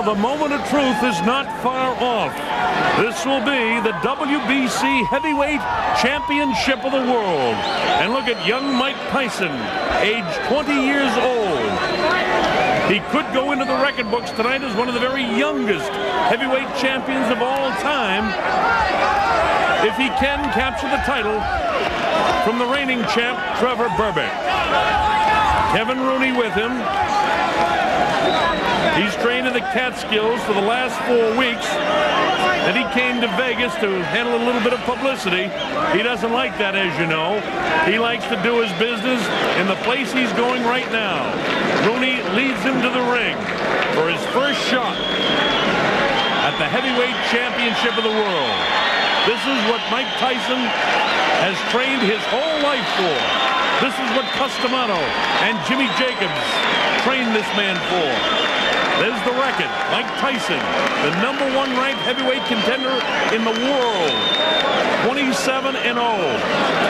Well, the moment of truth is not far off. This will be the WBC Heavyweight Championship of the world. And look at young Mike Tyson, age 20 years old. He could go into the record books tonight as one of the very youngest heavyweight champions of all time if he can capture the title from the reigning champ, Trevor Berbick. Kevin Rooney with him. He's trained in the Catskills for the last 4 weeks. And he came to Vegas to handle a little bit of publicity. He doesn't like that, as you know. He likes to do his business in the place he's going right now. Rooney leads him to the ring for his first shot at the heavyweight championship of the world. This is what Mike Tyson has trained his whole life for. This is what Customato and Jimmy Jacobs trained this man for. There's the record. Mike Tyson, the #1 ranked heavyweight contender in the world. 27-0,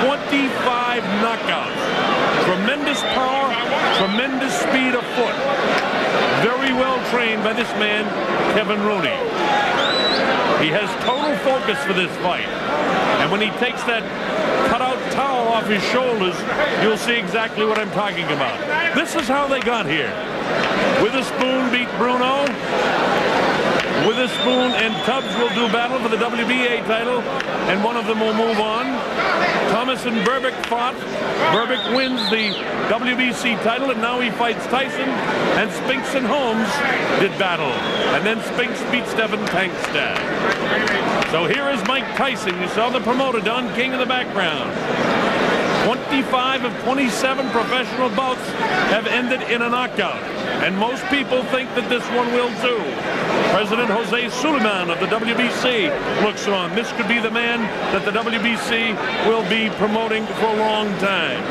25 knockouts. Tremendous power, tremendous speed of foot. Very well trained by this man, Kevin Rooney. He has total focus for this fight. And when he takes that cutout towel off his shoulders, you'll see exactly what I'm talking about. This is how they got here. Witherspoon beat Bruno. Witherspoon and Tubbs will do battle for the WBA title, and one of them will move on. Thomas and Berbick fought. Berbick wins the WBC title, and now he fights Tyson. And Spinks and Holmes did battle. And then Spinks beat Stephen Tankstad. So here is Mike Tyson. You saw the promoter, Don King, in the background. 25 of 27 professional bouts have ended in a knockout. And most people think that this one will too. President Jose Suleiman of the WBC looks on. This could be the man that the WBC will be promoting for a long time.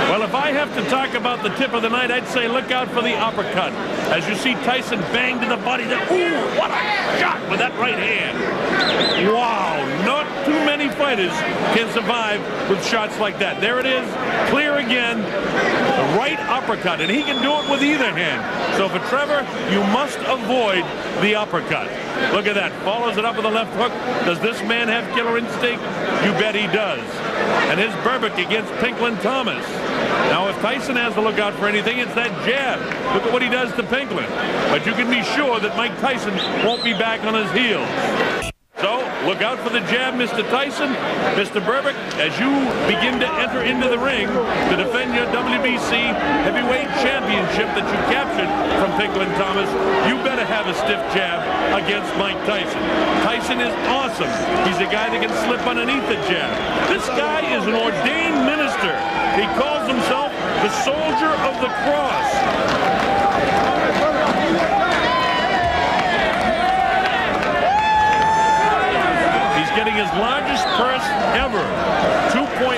Well, if I have to talk about the tip of the night, I'd say look out for the uppercut. As you see Tyson bang to the body. Ooh, what a shot with that right hand. Wow, not too many fighters can survive with shots like that. There it is, clear again, the right uppercut, and he can do it with either hand. So for Trevor, you must avoid the uppercut. Look at that, follows it up with a left hook. Does this man have killer instinct? You bet he does. And here's Berbick against Pinklon Thomas. Now, if Tyson has to look out for anything, it's that jab. Look at what he does to Pinklon. But you can be sure that Mike Tyson won't be back on his heels. So, look out for the jab, Mr. Tyson. Mr. Berbick, as you begin to enter into the ring to defend your WBC Heavyweight Championship that you captured from Pinklon Thomas, you better have a stiff jab against Mike Tyson. Tyson is awesome. He's a guy that can slip underneath the jab. This guy is an ordained minister. He calls himself the Soldier of the Cross. Getting his largest purse ever, $2.1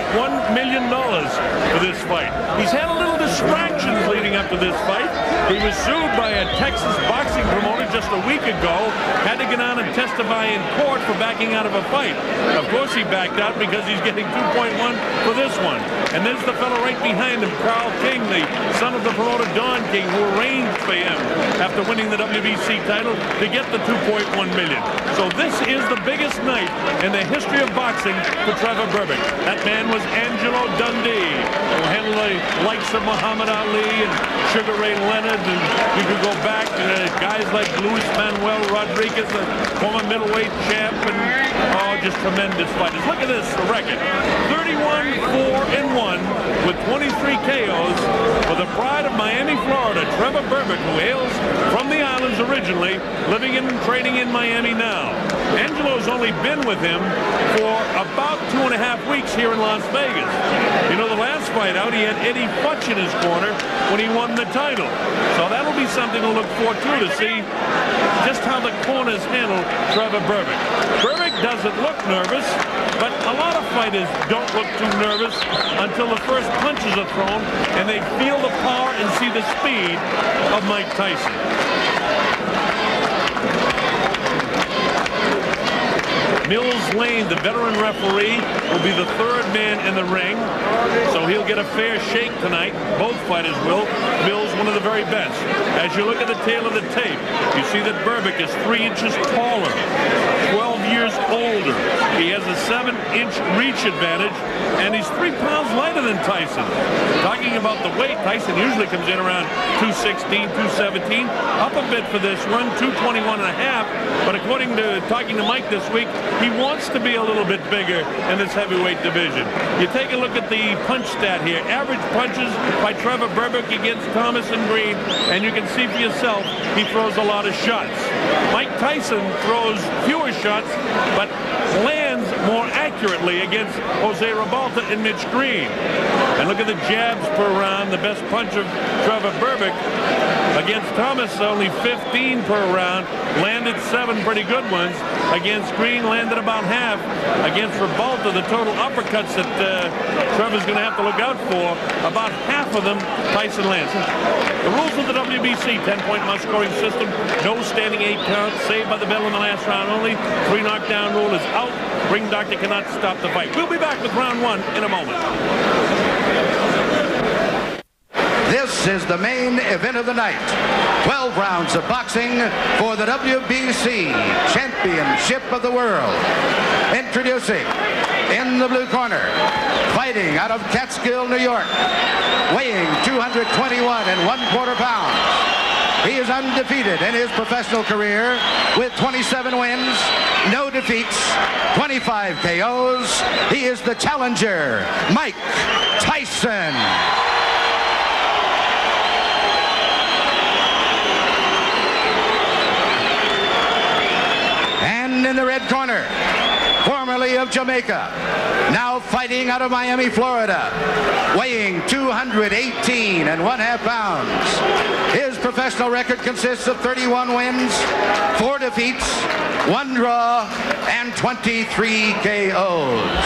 million for this fight. He's had a little distractions leading up to this fight. He was sued by a Texas boxing promoter just a week ago, had to get on and testify in court for backing out of a fight. Of course he backed out because he's getting 2.1 for this one. And there's the fellow right behind him, Carl King, the son of the promoter Don King, who arranged for him after winning the WBC title to get the 2.1 million. So this is the biggest night in the history of boxing for Trevor Berbick. That man was Angelo Dundee, who handled the likes of Muhammad Ali and Sugar Ray Leonard, and you could go back to guys like Luis Manuel Rodriguez, the former middleweight champ, and just tremendous fighters. Look at this, the record. 31-4-1 with 23 KOs for the pride of Miami, Florida, Trevor Berbick, who hails from the islands originally, living and training in Miami now. Angelo's only been with him for about 2.5 weeks here in Las Vegas. You know, the last fight out, he had Eddie Futch in his corner when he won the title. So that'll be something to look forward to see just how the corners handle Trevor Berbick. Berbick doesn't look nervous, but a lot of fighters don't look too nervous until the first punches are thrown and they feel the power and see the speed of Mike Tyson. Mills Lane, the veteran referee, will be the third man in the ring, so he'll get a fair shake tonight. Both fighters will. Mills, one of the very best. As you look at the tail of the tape, you see that Berbick is 3 inches taller, 12 years older. He has a 7-inch reach advantage, and he's 3 pounds lighter than Tyson. Talking about the weight, Tyson usually comes in around 216, 217, up a bit for this one, 221 and a half, but according to talking to Mike this week, he wants to be a little bit bigger in this heavyweight division. You take a look at the punch stat here. Average punches by Trevor Berbick against Thomas and Green, and you can see for yourself, he throws a lot of shots. Mike Tyson throws fewer shots, but lands more accurately against Jose Ribalta and Mitch Green. And look at the jabs per round. The best punch of Trevor Berbick against Thomas, only 15 per round. Landed 7 pretty good ones. Against Green, landed about half. Against Ribalta, the total uppercuts that Trevor's going to have to look out for, about half of them Tyson lands. The rules of the WBC, 10-point must scoring system, no standing 8 counts, saved by the bell in the last round only. 3 knockdown rule is out. Ring doctor cannot stop the fight. We'll be back with round 1 in a moment. This is the main event of the night. 12 rounds of boxing for the WBC Championship of the World. Introducing, in the blue corner, fighting out of Catskill, New York, weighing 221 1/4 pounds. He is undefeated in his professional career with 27 wins, no defeats, 25 KOs. He is the challenger, Mike Tyson. And in the red corner, formerly of Jamaica, now fighting out of Miami, Florida, weighing 218 1/2 pounds. His professional record consists of 31 wins, 4 defeats, 1 draw, and 23 KOs.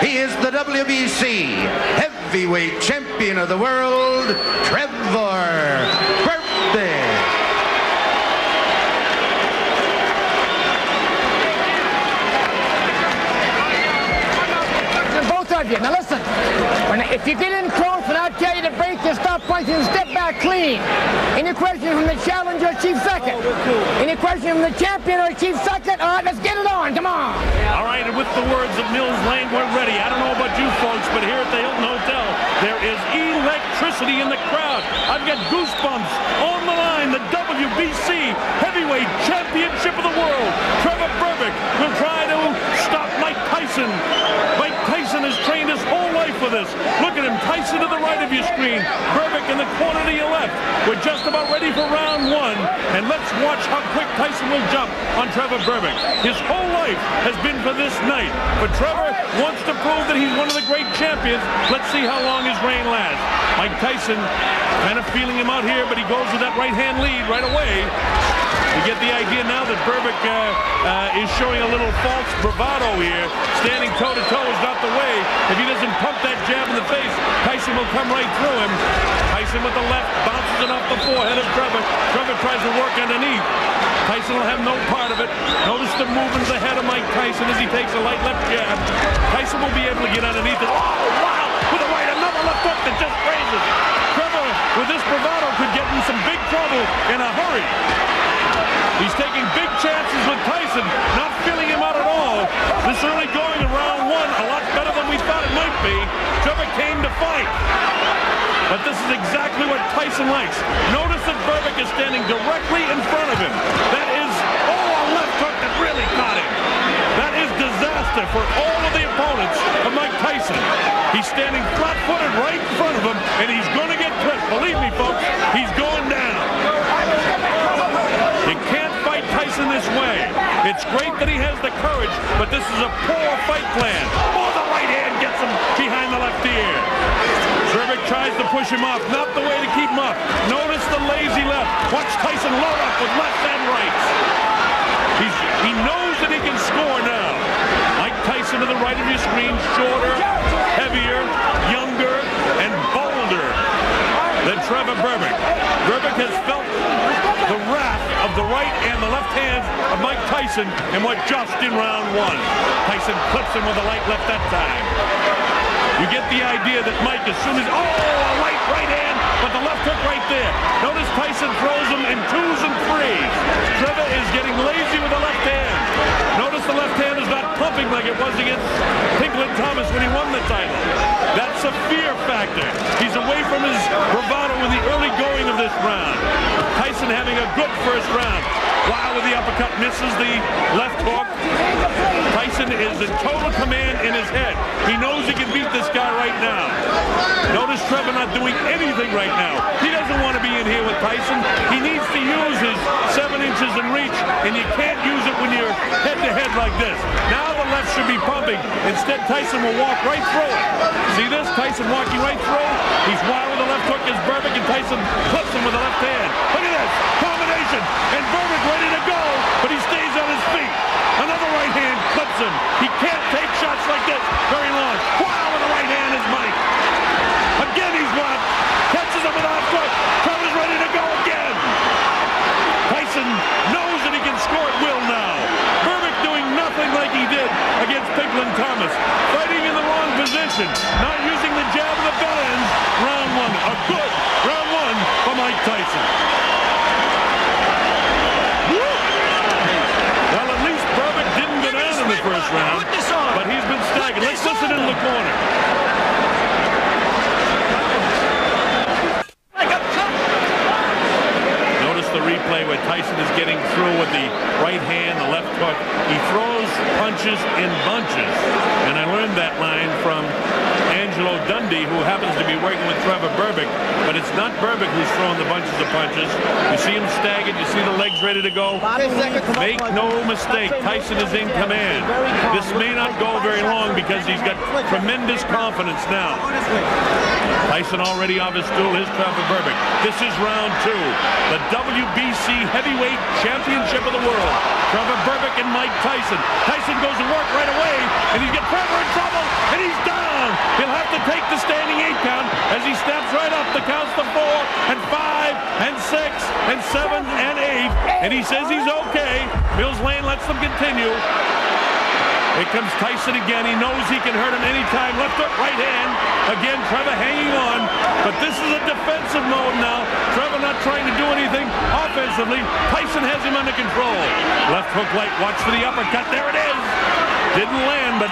He is the WBC Heavyweight Champion of the World, Trevor Berbick. Now listen, if you get in close and I tell you to break, you stop punching and step back clean. Any question from the challenger, chief second? Any question from the champion or chief second? All right, let's get it on. Come on. All right, and with the words of Mills Lane, we're ready. I don't know about you folks, but here at the Hilton Hotel, there is electricity in the crowd. I've got goosebumps. On the line, the WBC Heavyweight Championship of the World. Trevor Berbick will try to stop Mike Tyson. Mike Tyson has trained his whole life for this. Look at him, Tyson to the right of your screen, Berbick in the corner to your left. We're just about ready for round 1, and let's watch how quick Tyson will jump on Trevor Berbick. His whole life has been for this night, but Trevor wants to prove that he's one of the great champions. Let's see how long his reign lasts. Mike Tyson kind of feeling him out here, but he goes with that right-hand lead right away. You get the idea now that Berbick is showing a little false bravado here. Standing toe-to-toe is not the way. If he doesn't pump that jab in the face, Tyson will come right through him. Tyson with the left, bounces it off the forehead of Trevor. Trevor tries to work underneath. Tyson will have no part of it. Notice the movement of the head of Mike Tyson as he takes a light left jab. Tyson will be able to get underneath it. Oh, wow! With a right, another left hook that just raises. Trevor, with this bravado, could get in some big trouble in a hurry. He's taking big chances with Tyson, not feeling him out at all. This early going in round 1, a lot better than we thought it might be. Trevor came to fight. But this is exactly what Tyson likes. Notice that Berbick is standing directly in front of him. That is, a left hook that really caught him. That is disaster for all of the opponents of Mike Tyson. He's standing flat-footed right in front of him, and he's going to get clipped. Believe me, folks, he's going down. You can't fight Tyson this way. It's great that he has the courage, but this is a poor fight plan. Oh, the right hand gets him behind the left ear. Berbick tries to push him off. Not the way to keep him up. Notice the lazy left. Watch Tyson load up with left and rights. He knows that he can score now. Mike Tyson to the right of your screen, shorter, heavier, younger, and bolder than Trevor Berbick. Berbick has felt the wrath of of the right and the left hands of Mike Tyson in what just in round one. Tyson clips him with a light left that time. You get the idea that Mike, as soon as, a right hand, but the left hook right there. Notice Tyson throws him in 2s and 3s. Trevor is getting lazy with the left hand. Notice the left hand is not pumping like it was against Pinklon Thomas when he won the title. That's a fear factor. He's away from his bravado in the early going of this round. Tyson having a good first round. Wow, with the uppercut, misses the left hook. Tyson is in total command in his head. He knows he can beat this guy right now. Notice Trevor not doing anything right now. He doesn't want to be in here with Tyson. He needs to use his 7 inches in reach, and you can't use it when you're head-to-head like this. Now the left should be pumping. Instead, Tyson will walk right through it. See this? Tyson walking right through. He's wild with the left hook as Berbick, and Tyson clips him with the left hand. Look at this. Combination. And Berbick ready to go, but he stays on his feet. Another right hand clips him. He can't take shots like this very long. Wow, with the right hand is Mike. Again, he's blocked. Catches him with a left hook. Trevor's ready to go again. Tyson knows that he can score at will now. Berbick doing nothing like he did against Pinklon Thomas. Fighting in the wrong position. Not using the jab of the bell ends. Round one. A good round one for Mike Tyson. Well, at least Berbick didn't go down in the first round, but he's been staggered. Let's listen into the corner. Notice the replay where Tyson is getting through with the right hand, the left hook. He throws punches in bunches, and I learned that line from Angelo Dundee, who happens to be working with Trevor Berbick, but it's not Berbick who's throwing the bunches of punches. You see him staggered, you see the legs ready to go. Make no mistake, Tyson is in command. This may not go very long because he's got tremendous confidence now. Tyson already off his stool. Here's Trevor Berbick. This is round 2. The WBC Heavyweight Championship of the world. Trevor Berbick and Mike Tyson. Tyson goes to work right away, and he's got Trevor in trouble, and he's down. He'll have to take the standing 8 count as he snaps right up the counts to 4 and 5 and 6 and 7 and 8. And he says he's okay. Mills Lane lets them continue. Here comes Tyson again. He knows he can hurt him anytime. Left hook, right hand. Again, Trevor hanging on. But this is a defensive mode now. Trevor not trying to do anything offensively. Tyson has him under control. Left hook light. Watch for the uppercut. There it is. Didn't land, but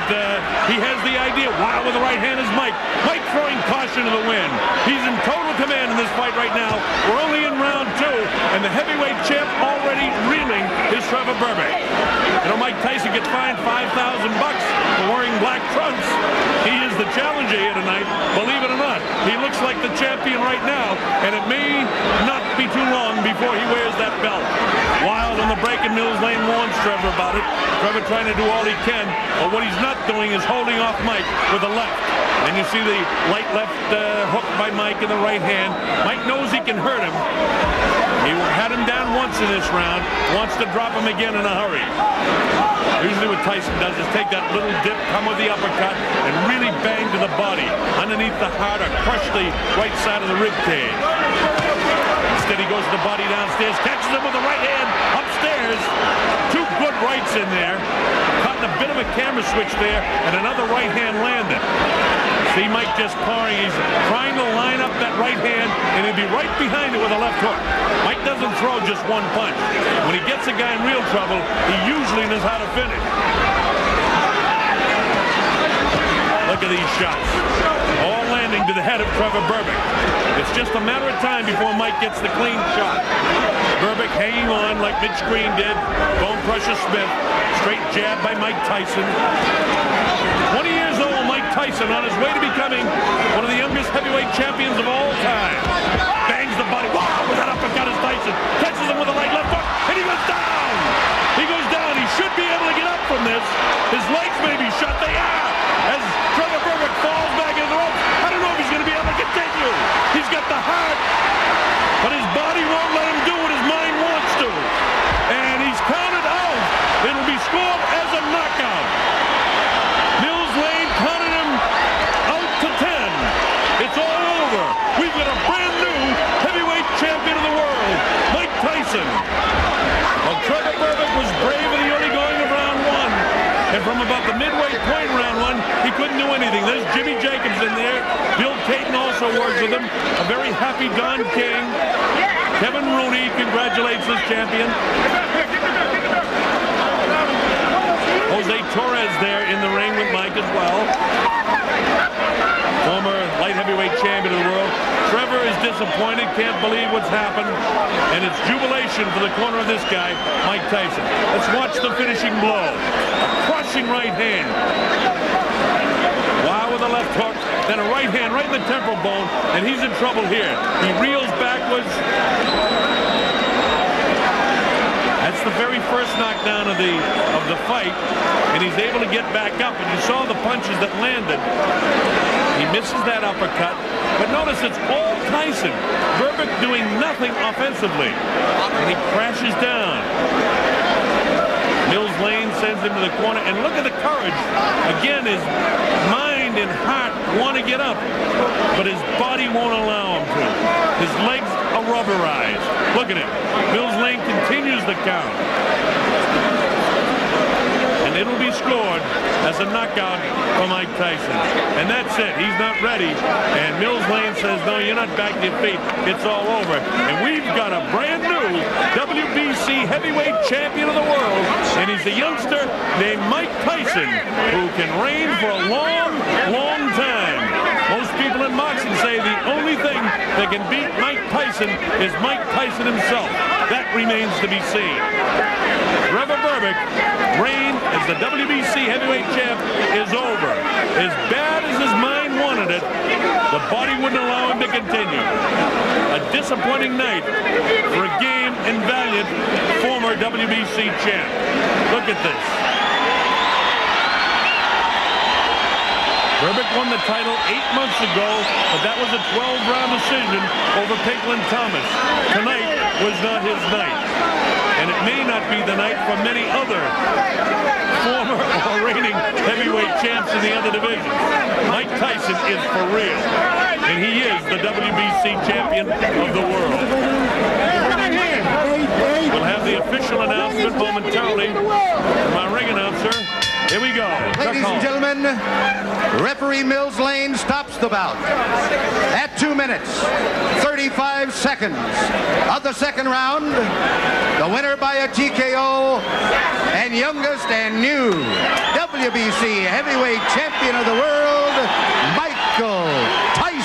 he has the idea. Wow, with the right hand is Mike. Mike throwing caution to the wind. He's in total command in this fight right now. We're only in round 2, and the heavyweight champ already reeling is Trevor Berbick. You know, Mike Tyson gets fined $5,000 for wearing black trunks. He is the challenger here tonight, believe it or not. He looks like the champion right now, and it may not be too long before he wears that belt. Wild on the break, and Mills Lane warns Trevor about it. Trevor trying to do all he can, but what he's not doing is holding off Mike with the left. And you see the light left hook by Mike in the right hand. Mike knows he can hurt him. He had him down once in this round, wants to drop him again in a hurry. Usually what Tyson does is take that little dip, come with the uppercut, and really bang to the body, underneath the heart, or crush the right side of the rib cage. Instead he goes to the body downstairs, catches him with the right hand upstairs. 2 good rights in there. Caught in a bit of a camera switch there, and another right hand landed. See Mike just pawing. He's trying to line up that right hand, and he'll be right behind it with a left hook. Mike doesn't throw just one punch. When he gets a guy in real trouble, he usually knows how to finish. Look at these shots. All landing to the head of Trevor Berbick. It's just a matter of time before Mike gets the clean shot. Berbick hanging on like Mitch Green did. Bone crusher Smith. Straight jab by Mike Tyson. 20 years old Mike Tyson on his way to becoming one of the youngest heavyweight champions of all time. Bangs the body. Wow, with that uppercut is Tyson. Catches him with a right left hook, and he goes down. He goes down. He should be able to get up from this. His legs may be shut. They are. As Trevor Berbick falls back into the ropes. I don't know if he's going to be able to continue. He's got the heart, but his body won't let him do what his mind wants to. And he's counted out. It'll be scored as a knockout. Mills Lane counted him out to 10. It's all over. We've got a brand new heavyweight champion of the world, Mike Tyson. about the midway point round one, he couldn't do anything. There's Jimmy Jacobs in there. Bill Caton also works with him. A very happy Don King. Kevin Rooney congratulates his champion. Jose Torres there in the ring with Mike as well. Former light heavyweight champion of the world. Trevor is disappointed, can't believe what's happened, and it's jubilation for the corner of this guy, Mike Tyson. Let's watch the finishing blow. A crushing right hand. Wow, with a left hook, then a right hand right in the temporal bone, and he's in trouble here. He reels backwards. That's the very first knockdown of the fight, and he's able to get back up, and you saw the punches that landed. He misses that uppercut, but notice it's all Tyson. Berbick doing nothing offensively, and he crashes down. Mills Lane sends him to the corner, and look at the courage. Again, his mind and heart want to get up, but his body won't allow him to. His legs are rubberized. Look at him. Mills Lane continues the count. And it'll be scored as a knockout for Mike Tyson. And that's it. He's not ready. And Mills Lane says, no, you're not back to your feet. It's all over. And we've got a brand new WBC heavyweight champion of the world. And he's a youngster named Mike Tyson, who can reign for a long, long time. Most people in boxing say the only thing that can beat Mike Tyson is Mike Tyson himself. That remains to be seen. Trevor Berbick reign as the WBC heavyweight champ is over. As bad as his mind wanted it, the body wouldn't allow him to continue. A disappointing night for a game and valiant former WBC champ. Look at this. Berbick won the title 8 months ago, but that was a 12-round decision over Pinklon Thomas. Tonight was not his night. And it may not be the night for many other former or reigning heavyweight champs in the other divisions. Mike Tyson is for real. And he is the WBC champion of the world. We'll have the official announcement momentarily from our ring announcer. Here we go. Ladies and gentlemen, referee Mills Lane stops the bout at 2 minutes, 35 seconds of the second round. The winner by a TKO and youngest and new WBC heavyweight champion of the world, Michael Tyson.